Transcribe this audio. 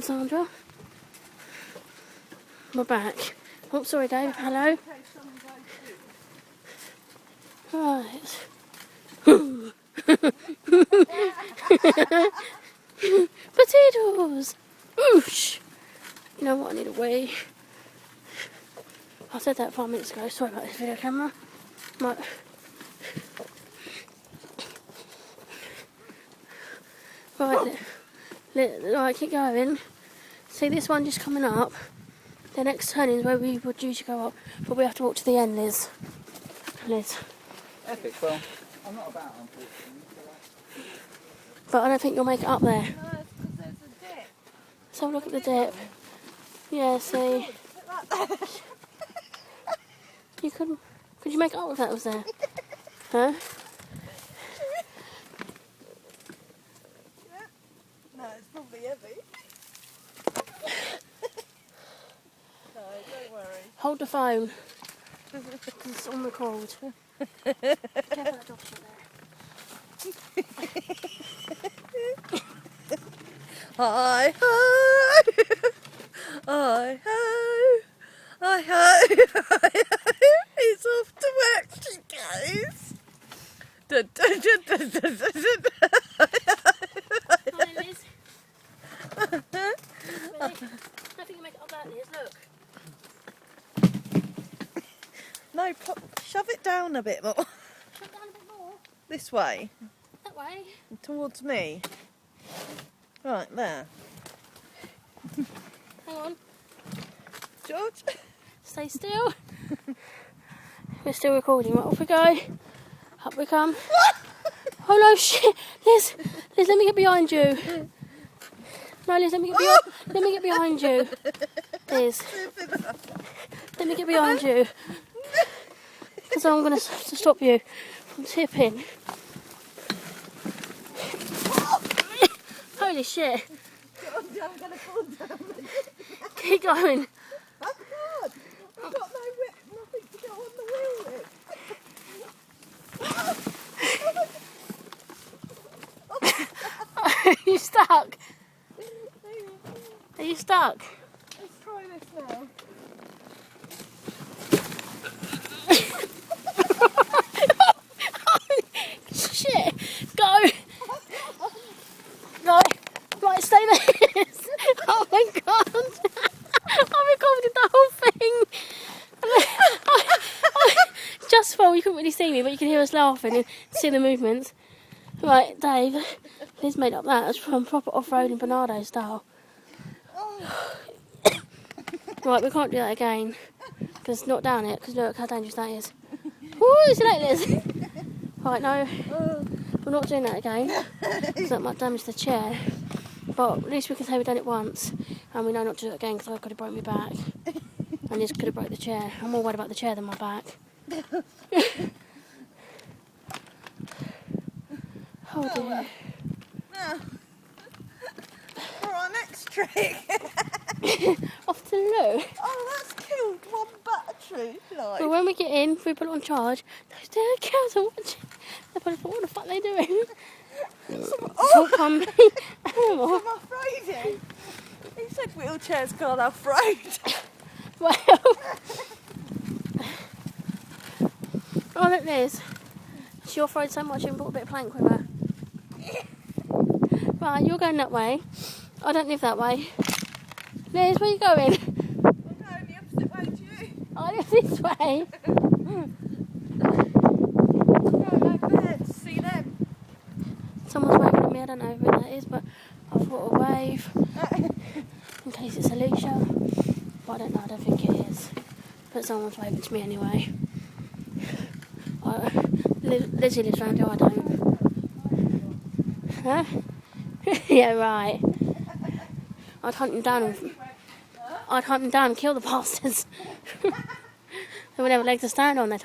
Dave, Sandra. We're back. Oh, sorry, Dave. Hello. Right. Potatoes! Oosh! You know what, I need a wee. I said that 5 minutes ago, sorry about this video camera. Right. Right, keep going. See this one just coming up. The next turning is where we were due to go up, but we have to walk to the end, Liz. Epic, well, I'm not about, unfortunately. But I don't think you'll make it up there. No, it's because there's a dip. Let's have a look at the dip. Yeah, see. You could you make it up if that was there? Huh? No, it's probably heavy. No, don't worry. Hold the phone. It's on record. Careful that dog shit there. Hi ho, hi ho, hi ho, hi ho. It's off to work she goes. Dun, dun, dun, dun, dun, dun, dun. Hi, Liz. Ready? I don't think you make it up that, Liz. Look. No, shove it down a bit more. Shove it down a bit more. This way, That way. towards me. Right, there. Hang on. George? Stay still. We're still recording. Right, off we go. Up we come. Oh no, shit. Liz, let me get behind you. No, Liz, let me get behind you. Liz. Let me get behind you. Because I'm going to stop you from tipping. Holy shit. I'm going to fall down. Keep going. I can't. I've got nothing to go on the wheel with. Are you stuck? Are you stuck? Let's try this now. Shit. Go. Go. Right, stay there. Oh my god. I recorded the whole thing. Just for you couldn't really see me, but you can hear us laughing and see the movements. Right, Dave. Liz made up that. It's from proper off-roading Bernardo style. Right, we can't do that again. Because it's not down it, because look how dangerous that is. Woo, see that, Liz? Right, no. We're not doing that again. Because that might damage the chair. But at least we can say we've done it once. And we know not to do it again, because I could have broke my back. And Liz could have broke the chair. I'm more worried about the chair than my back. Oh dear. Now, for our next trick. Off to the loo. Oh, that's killed one battery. Like. But when we get in, we put it on charge. Those dear cows are watching. They're probably what the fuck are they doing? Oh, Come. I'm afraid. He said wheelchairs can't have freight. Well. Oh, look, Liz. She off-road so much and brought a bit of plank with her. Right, you're going that way. I don't live that way. Liz, where are you going? I'm going the opposite way to you. I live this way. I'm going over there to see them. Someone's waving at me. I don't know who that is, but I thought a wave. In case it's Alicia. But I don't know. I don't think it is. But someone's waving to me anyway. Lizzie lives around here, I don't. Huh? Yeah, right. I'd hunt them down and kill the bastards. They would have a leg to stand on.